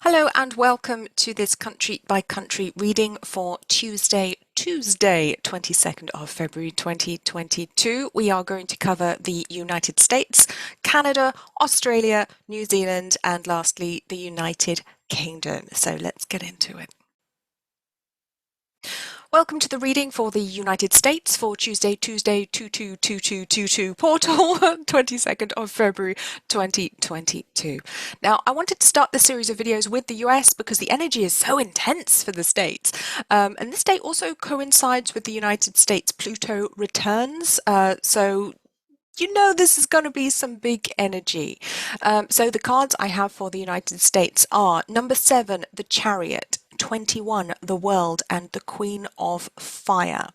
Hello and welcome to this country by country reading for Tuesday, 22nd of February 2022. We are going to cover the United States, Canada, Australia, New Zealand, and lastly, the United Kingdom. So let's get into it. Welcome to the reading for the United States for Tuesday, 222222 portal, 22nd of February 2022. Now, I wanted to start this series of videos with the US because the energy is so intense for the States. And this date also coincides with the United States Pluto returns. So you know this is going to be some big energy. So the cards I have for the United States are number 7, the Chariot, 21, the World, and the Queen of Fire.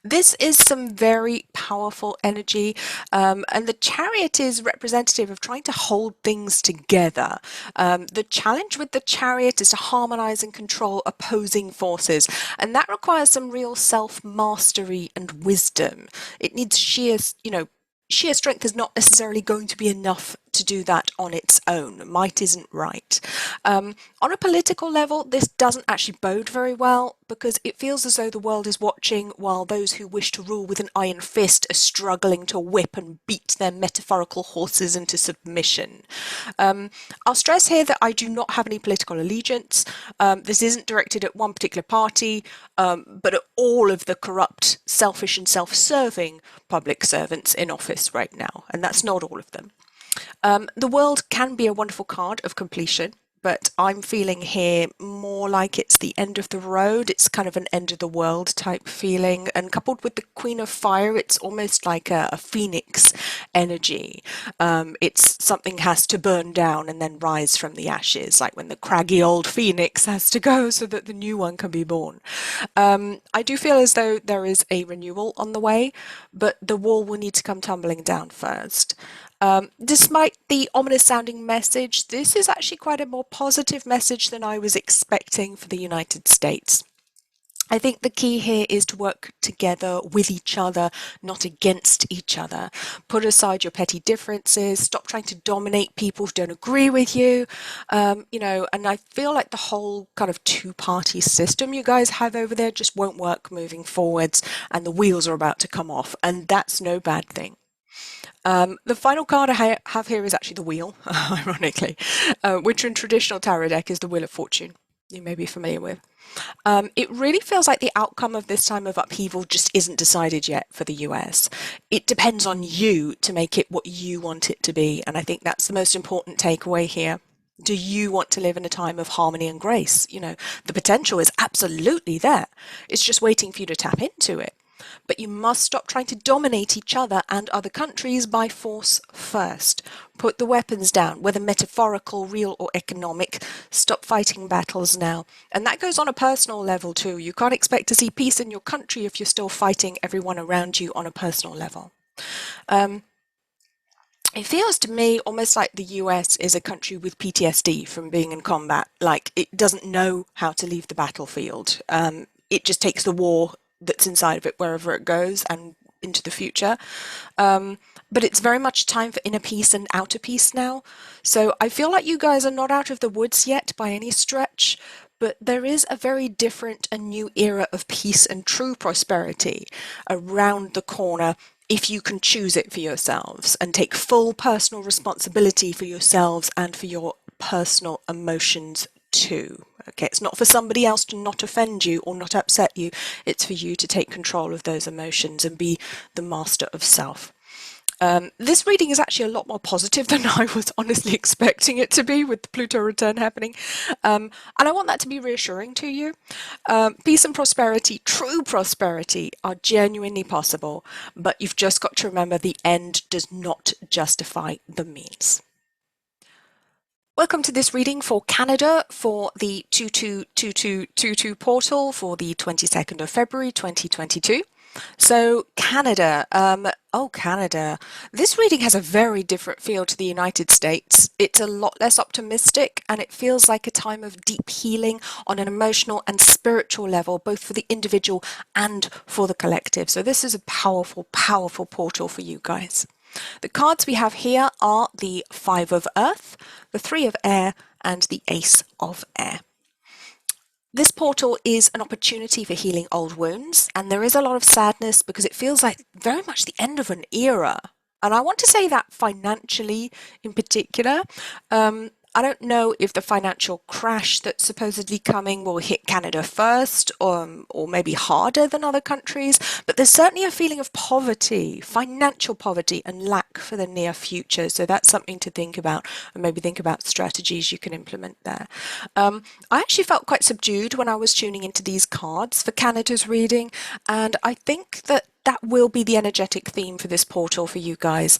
This is some very powerful energy, and the Chariot is representative of trying to hold things together. The challenge with the Chariot is to harmonize and control opposing forces, and that requires some real self-mastery and wisdom. It needs sheer strength is not necessarily going to be enough to do that on its own. Might isn't right. On a political level, this doesn't actually bode very well because it feels as though the world is watching while those who wish to rule with an iron fist are struggling to whip and beat their metaphorical horses into submission. I'll stress here that I do not have any political allegiance. This isn't directed at one particular party, but at all of the corrupt, selfish and self-serving public servants in office right now, and that's not all of them. The World can be a wonderful card of completion, but I'm feeling here more like it's the end of the road. It's kind of an end of the world type feeling, and coupled with the Queen of Fire, it's almost like a phoenix energy. It's something has to burn down and then rise from the ashes, like when the craggy old phoenix has to go so that the new one can be born. I do feel as though there is a renewal on the way, but the wall will need to come tumbling down first. Despite the ominous sounding message, this is actually quite a more positive message than I was expecting for the United States. I think the key here is to work together with each other, not against each other. Put aside your petty differences, stop trying to dominate people who don't agree with you, and I feel like the whole kind of two-party system you guys have over there just won't work moving forwards, and the wheels are about to come off, and that's no bad thing. The final card I have here is actually the Wheel, ironically, which in traditional tarot deck is the Wheel of Fortune, you may be familiar with. It really feels like the outcome of this time of upheaval just isn't decided yet for the US. It depends on you to make it what you want it to be, and I think that's the most important takeaway here. Do you want to live in a time of harmony and grace? The potential is absolutely there. It's just waiting for you to tap into it. But you must stop trying to dominate each other and other countries by force first. Put the weapons down, whether metaphorical, real or economic. Stop fighting battles now. And that goes on a personal level too. You can't expect to see peace in your country if you're still fighting everyone around you on a personal level. It feels to me almost like the US is a country with PTSD from being in combat. Like it doesn't know how to leave the battlefield. It just takes the war that's inside of it wherever it goes and into the future. But it's very much time for inner peace and outer peace now. So I feel like you guys are not out of the woods yet by any stretch, but there is a very different and new era of peace and true prosperity around the corner if you can choose it for yourselves and take full personal responsibility for yourselves and for your personal emotions too. Okay, it's not for somebody else to not offend you or not upset you. It's for you to take control of those emotions and be the master of self. This reading is actually a lot more positive than I was honestly expecting it to be with the Pluto return happening. And I want that to be reassuring to you. Peace and prosperity, true prosperity, are genuinely possible, but you've just got to remember the end does not justify the means. Welcome to this reading for Canada for the 222222 portal for the 22nd of February 2022. So Canada, Canada. This reading has a very different feel to the United States. It's a lot less optimistic and it feels like a time of deep healing on an emotional and spiritual level, both for the individual and for the collective. So this is a powerful, powerful portal for you guys. The cards we have here are the 5 of Earth, the 3 of Air, and the Ace of Air. This portal is an opportunity for healing old wounds, and there is a lot of sadness because it feels like very much the end of an era. And I want to say that financially in particular. I don't know if the financial crash that's supposedly coming will hit Canada first, or maybe harder than other countries, but there's certainly a feeling of poverty, financial poverty, and lack for the near future. So that's something to think about, and maybe think about strategies you can implement there. I actually felt quite subdued when I was tuning into these cards for Canada's reading, and I think that that will be the energetic theme for this portal for you guys.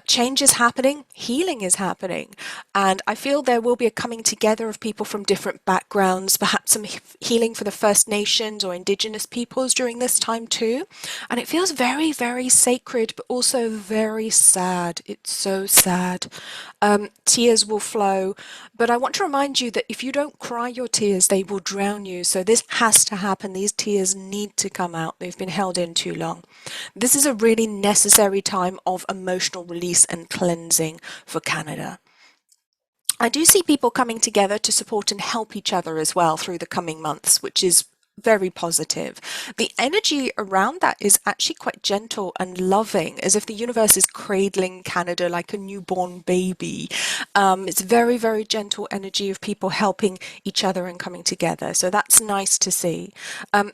Change is happening, healing is happening, and I feel there will be a coming together of people from different backgrounds, perhaps some healing for the First Nations or Indigenous peoples during this time too. And it feels very, very sacred, but also very sad. It's so sad. Tears will flow, but I want to remind you that if you don't cry your tears, they will drown you. So this has to happen. These tears need to come out. They've been held in too long. This is a really necessary time of emotional release and cleansing for Canada. I do see people coming together to support and help each other as well through the coming months, which is very positive. The energy around that is actually quite gentle and loving, as if the universe is cradling Canada like a newborn baby. It's very, very gentle energy of people helping each other and coming together. So that's nice to see.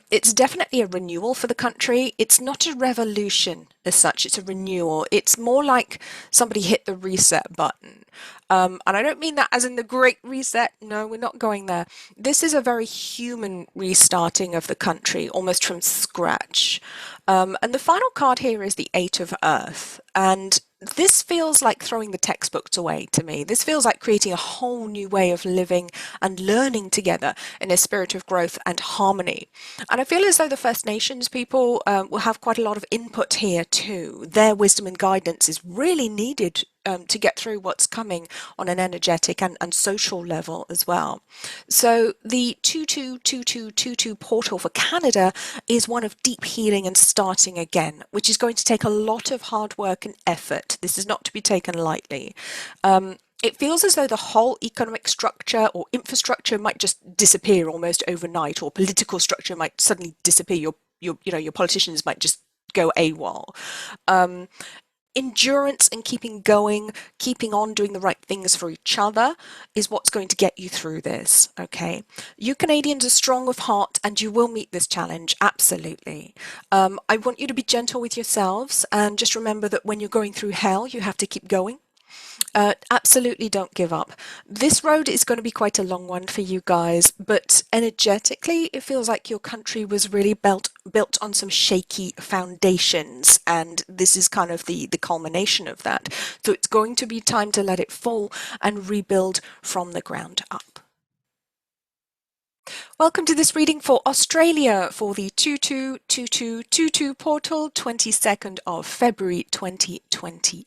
It's definitely a renewal for the country. It's not a revolution as such, it's a renewal. It's more like somebody hit the reset button. And I don't mean that as in the Great Reset. No, we're not going there. This is a very human restarting of the country, almost from scratch. And the final card here is the Eight of Earth. And this feels like throwing the textbooks away to me. This feels like creating a whole new way of living and learning together in a spirit of growth and harmony. And I feel as though the First Nations people will have quite a lot of input here too. Their wisdom and guidance is really needed to get through what's coming on an energetic and social level as well. So the 222222 portal for Canada is one of deep healing and starting again, which is going to take a lot of hard work and effort. This is not to be taken lightly. It feels as though the whole economic structure or infrastructure might just disappear almost overnight, or political structure might suddenly disappear. Your politicians might just go AWOL. Endurance and keeping going, keeping on doing the right things for each other is what's going to get you through this, okay? You Canadians are strong of heart and you will meet this challenge, absolutely. I want you to be gentle with yourselves and just remember that when you're going through hell, you have to keep going. Absolutely don't give up. This road is going to be quite a long one for you guys, but energetically, it feels like your country was really built on some shaky foundations, and this is kind of the culmination of that. So it's going to be time to let it fall and rebuild from the ground up. Welcome to this reading for Australia for the 222222 portal, 22nd of February 2022.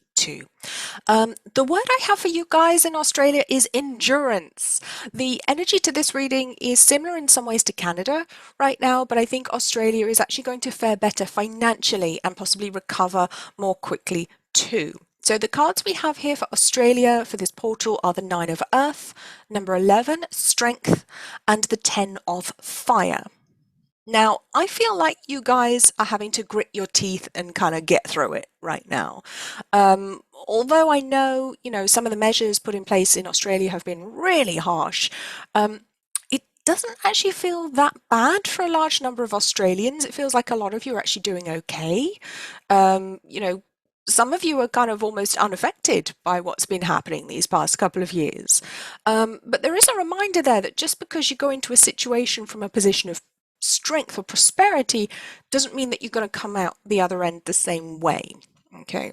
The word I have for you guys in Australia is endurance. The energy to this reading is similar in some ways to Canada right now, but I think Australia is actually going to fare better financially and possibly recover more quickly too. So the cards we have here for Australia for this portal are the Nine of Earth, number 11, Strength, and the 10 of Fire. Now, I feel like you guys are having to grit your teeth and kind of get through it right now. Although I know, some of the measures put in place in Australia have been really harsh, it doesn't actually feel that bad for a large number of Australians. It feels like a lot of you are actually doing okay. Some of you are kind of almost unaffected by what's been happening these past couple of years. But there is a reminder there that just because you go into a situation from a position of strength or prosperity doesn't mean that you're going to come out the other end the same way. Okay.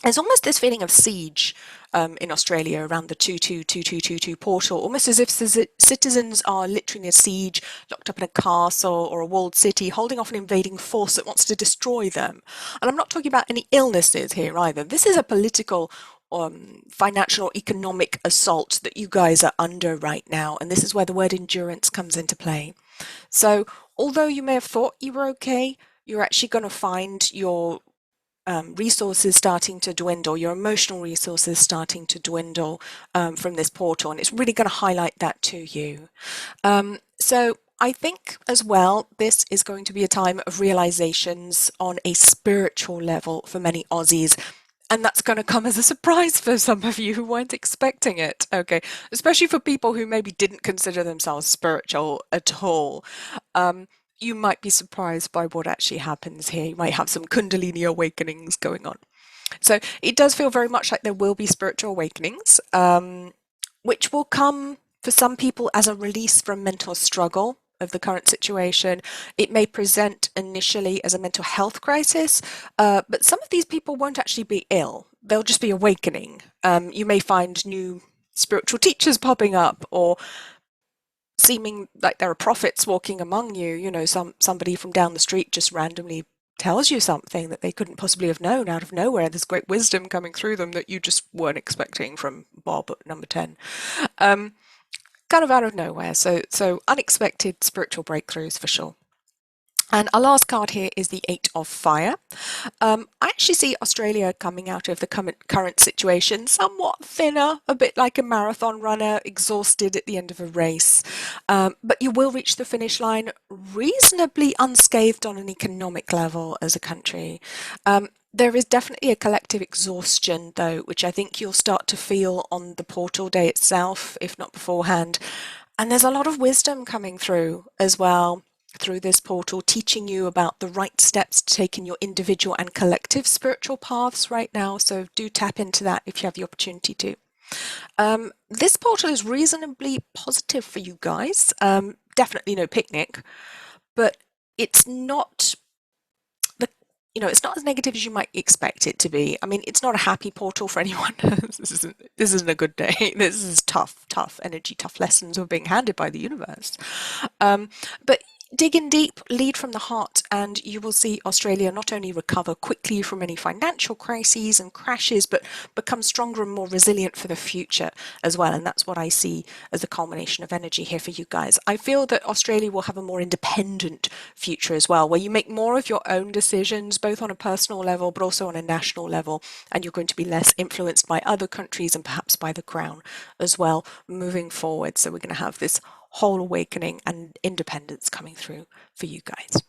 There's almost this feeling of siege in Australia around the 222222 portal, almost as if citizens are literally in a siege, locked up in a castle or a walled city, holding off an invading force that wants to destroy them. And I'm not talking about any illnesses here either. This is a political, financial or economic assault that you guys are under right now, and this is where the word endurance comes into play. So although you may have thought you were okay, you're actually going to find your resources starting to dwindle, your emotional resources starting to dwindle from this portal, and it's really going to highlight that to you. So I think as well, this is going to be a time of realizations on a spiritual level for many Aussies. And that's going to come as a surprise for some of you who weren't expecting it, okay? Especially for people who maybe didn't consider themselves spiritual at all. You might be surprised by what actually happens here. You might have some Kundalini awakenings going on. So it does feel very much like there will be spiritual awakenings, which will come for some people as a release from mental struggle of the current situation. It may present initially as a mental health crisis, but some of these people won't actually be ill. They'll just be awakening. You may find new spiritual teachers popping up, or seeming like there are prophets walking among you. You know, somebody from down the street just randomly tells you something that they couldn't possibly have known out of nowhere. There's great wisdom coming through them that you just weren't expecting from Bob at number 10. Kind of out of nowhere. So unexpected spiritual breakthroughs for sure. And our last card here is the Eight of Fire. I actually see Australia coming out of the current situation somewhat thinner, a bit like a marathon runner, exhausted at the end of a race. But you will reach the finish line reasonably unscathed on an economic level as a country. There is definitely a collective exhaustion, though, which I think you'll start to feel on the portal day itself, if not beforehand. And there's a lot of wisdom coming through as well through this portal, teaching you about the right steps to take in your individual and collective spiritual paths right now. So do tap into that if you have the opportunity to. This portal is reasonably positive for you guys. Definitely no picnic, but it's not it's not as negative as you might expect it to be. I mean, it's not a happy portal for anyone. This isn't a good day. This is tough energy, tough lessons are being handed by the universe. But dig in deep, lead from the heart, and you will see Australia not only recover quickly from any financial crises and crashes, but become stronger and more resilient for the future as well. And that's what I see as the culmination of energy here for you guys. I feel that Australia will have a more independent future as well, where you make more of your own decisions, both on a personal level, but also on a national level. And you're going to be less influenced by other countries and perhaps by the Crown as well moving forward. So we're going to have this whole awakening and independence coming through for you guys.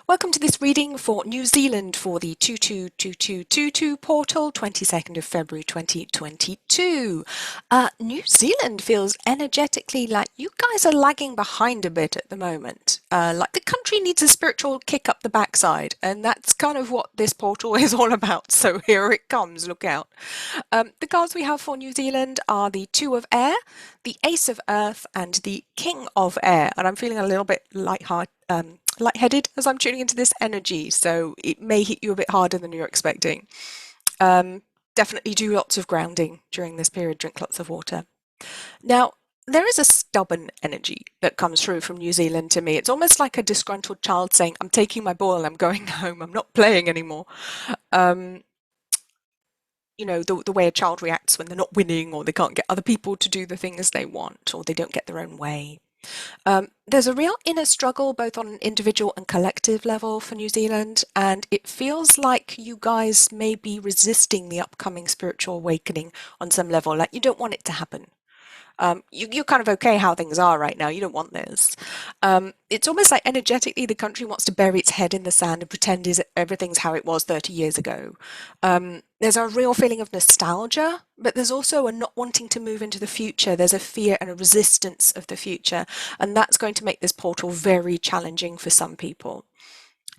Welcome to this reading for New Zealand for the 222222 portal, 22nd of February 2022. New Zealand feels energetically like you guys are lagging behind a bit at the moment. Like the country needs a spiritual kick up the backside, and that's kind of what this portal is all about. So here it comes, look out. The cards we have for New Zealand are the Two of Air, the Ace of Earth, and the King of Air. And I'm feeling a little bit lightheaded as I'm tuning into this energy, so it may hit you a bit harder than you're expecting. Definitely do lots of grounding during this period, drink lots of water. Now, there is a stubborn energy that comes through from New Zealand to me. It's almost like a disgruntled child saying, I'm taking my ball, I'm going home, I'm not playing anymore. You know, the way a child reacts when they're not winning, or they can't get other people to do the things they want, or they don't get their own way. There's a real inner struggle both on an individual and collective level for New Zealand, and it feels like you guys may be resisting the upcoming spiritual awakening on some level, like you don't want it to happen. You're kind of okay how things are right now. You don't want this. It's almost like energetically the country wants to bury its head in the sand and pretend everything's how it was 30 years ago. There's a real feeling of nostalgia, but there's also a not wanting to move into the future. There's a fear and a resistance of the future, and that's going to make this portal very challenging for some people.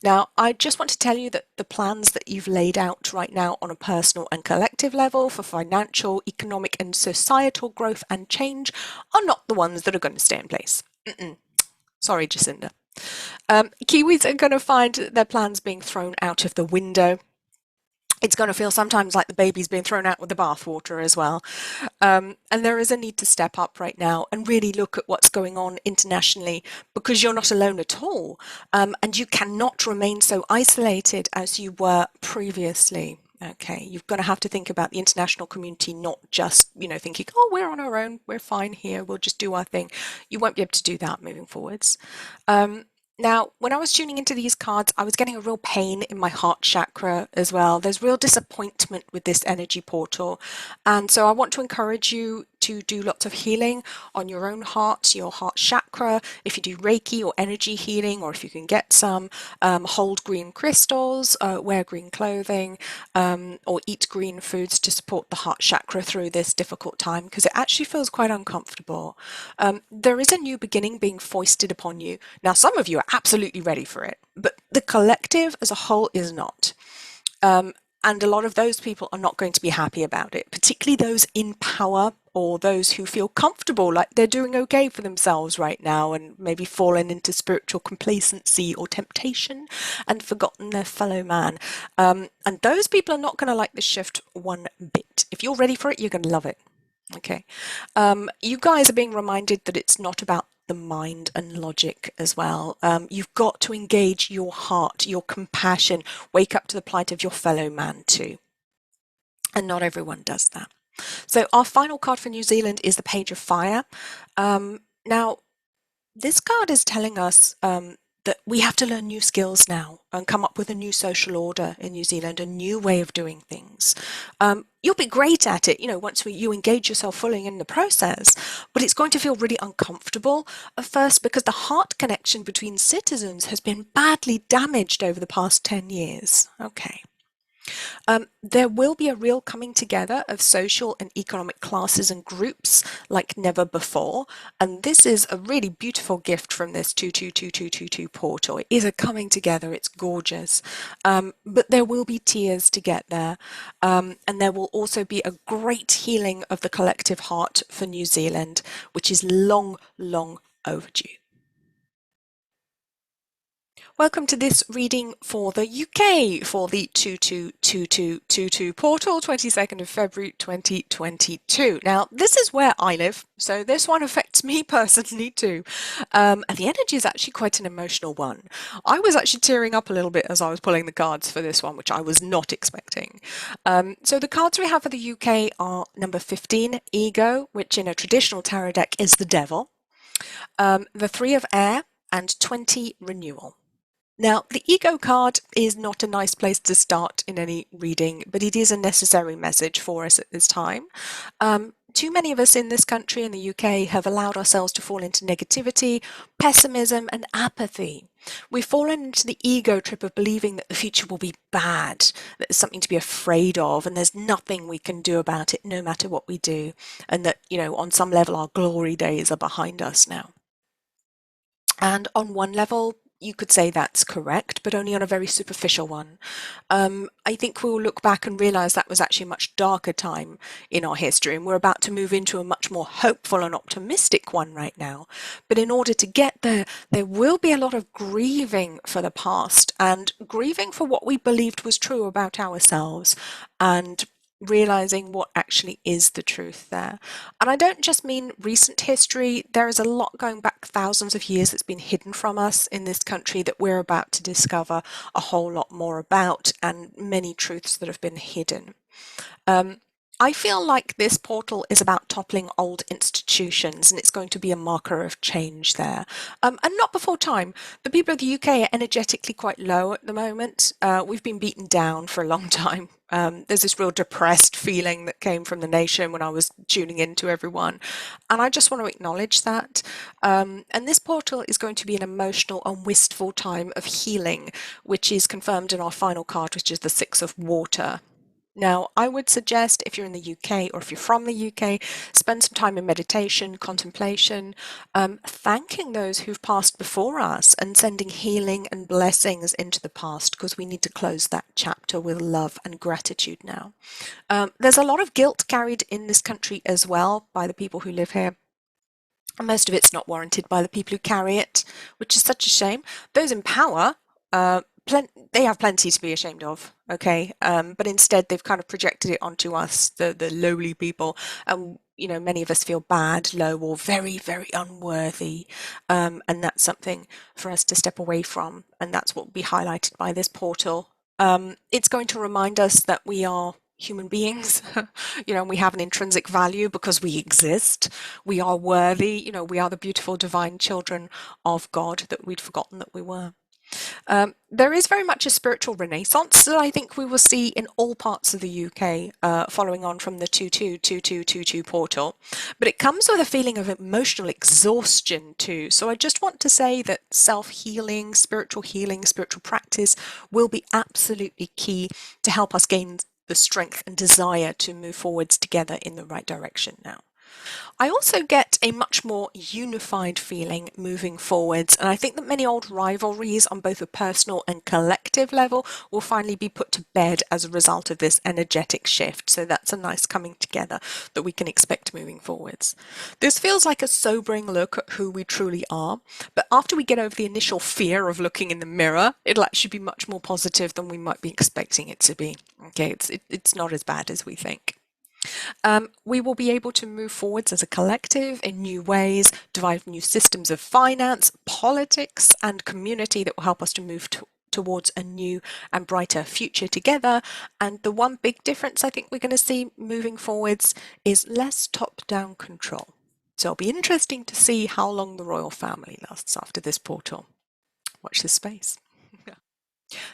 Now, I just want to tell you that the plans that you've laid out right now on a personal and collective level for financial, economic and societal growth and change are not the ones that are going to stay in place. Sorry, Jacinda. Kiwis are going to find their plans being thrown out of the window. It's going to feel sometimes like the baby's being thrown out with the bathwater as well. And there is a need to step up right now and really look at what's going on internationally, because you're not alone at all. And you cannot remain so isolated as you were previously. Okay, you're going to have to think about the international community, not just, thinking, oh, we're on our own, we're fine here, we'll just do our thing. You won't be able to do that moving forwards. Now, when I was tuning into these cards, I was getting a real pain in my heart chakra as well. There's real disappointment with this energy portal. And so I want to encourage you to do lots of healing on your own heart, your heart chakra. If you do Reiki or energy healing, or if you can get some, hold green crystals, wear green clothing, or eat green foods to support the heart chakra through this difficult time, because it actually feels quite uncomfortable. There is a new beginning being foisted upon you. Now, some of you are absolutely ready for it, but the collective as a whole is not. And a lot of those people are not going to be happy about it, particularly those in power or those who feel comfortable, like they're doing okay for themselves right now and maybe fallen into spiritual complacency or temptation and forgotten their fellow man. And those people are not going to like this shift one bit. If you're ready for it, you're going to love it. Okay. You guys are being reminded that it's not about the mind and logic as well. You've got to engage your heart, your compassion, wake up to the plight of your fellow man too. And not everyone does that. So our final card for New Zealand is the Page of Fire. Now, this card is telling us that we have to learn new skills now and come up with a new social order in New Zealand, a new way of doing things. You'll be great at it, once you engage yourself fully in the process, but it's going to feel really uncomfortable at first because the heart connection between citizens has been badly damaged over the past 10 years. Okay. There will be a real coming together of social and economic classes and groups like never before, and this is a really beautiful gift from this 222222 portal. It is a coming together, it's gorgeous, but there will be tears to get there, and there will also be a great healing of the collective heart for New Zealand, which is long, long overdue. Welcome to this reading for the UK for the 222222 portal, 22nd of February 2022. Now, this is where I live, so this one affects me personally too. And the energy is actually quite an emotional one. I was actually tearing up a little bit as I was pulling the cards for this one, which I was not expecting. So the cards we have for the UK are number 15, Ego, which in a traditional tarot deck is the devil, the 3 of Air, and 20, Renewal. Now, the ego card is not a nice place to start in any reading, but it is a necessary message for us at this time. Too many of us in this country, in the UK, have allowed ourselves to fall into negativity, pessimism, and apathy. We've fallen into the ego trip of believing that the future will be bad, that there's something to be afraid of, and there's nothing we can do about it no matter what we do, and that, on some level, our glory days are behind us now. And on one level, you could say that's correct, but only on a very superficial one. I think we'll look back and realize that was actually a much darker time in our history, and we're about to move into a much more hopeful and optimistic one right now. But in order to get there, there will be a lot of grieving for the past and grieving for what we believed was true about ourselves and realizing what actually is the truth there. And I don't just mean recent history. There is a lot going back thousands of years that's been hidden from us in this country that we're about to discover a whole lot more about, and many truths that have been hidden. I feel like this portal is about toppling old institutions, and it's going to be a marker of change there. And not before time. The people of the UK are energetically quite low at the moment. We've been beaten down for a long time. There's this real depressed feeling that came from the nation when I was tuning into everyone. And I just want to acknowledge that. And this portal is going to be an emotional and wistful time of healing, which is confirmed in our final card, which is the 6 of Water. Now, I would suggest if you're in the UK or if you're from the UK, spend some time in meditation, contemplation, thanking those who've passed before us and sending healing and blessings into the past, because we need to close that chapter with love and gratitude now. There's a lot of guilt carried in this country as well by the people who live here. And most of it's not warranted by the people who carry it, which is such a shame. Those in power, they have plenty to be ashamed of, okay? But instead they've kind of projected it onto us, the lowly people, and many of us feel bad, low, or very, very unworthy, and that's something for us to step away from, and that's what will be highlighted by this portal. It's going to remind us that we are human beings, and we have an intrinsic value because we exist. We are worthy, we are the beautiful divine children of God that we'd forgotten that we were. There is very much a spiritual renaissance that I think we will see in all parts of the UK, following on from the 222222 portal, but it comes with a feeling of emotional exhaustion too. So I just want to say that self-healing, spiritual practice will be absolutely key to help us gain the strength and desire to move forwards together in the right direction now. I also get a much more unified feeling moving forwards, and I think that many old rivalries on both a personal and collective level will finally be put to bed as a result of this energetic shift. So that's a nice coming together that we can expect moving forwards. This feels like a sobering look at who we truly are, but after we get over the initial fear of looking in the mirror, it'll actually be much more positive than we might be expecting it to be. Okay, it's not as bad as we think. We will be able to move forwards as a collective in new ways, devise new systems of finance, politics, and community that will help us to move towards a new and brighter future together. And the one big difference I think we're going to see moving forwards is less top-down control. So it'll be interesting to see how long the royal family lasts after this portal. Watch this space.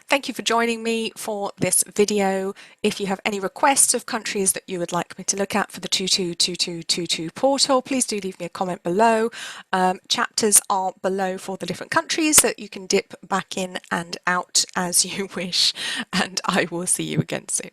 Thank you for joining me for this video. If you have any requests of countries that you would like me to look at for the 222222 portal, please do leave me a comment below. Chapters are below for the different countries that you can dip back in and out as you wish, and I will see you again soon.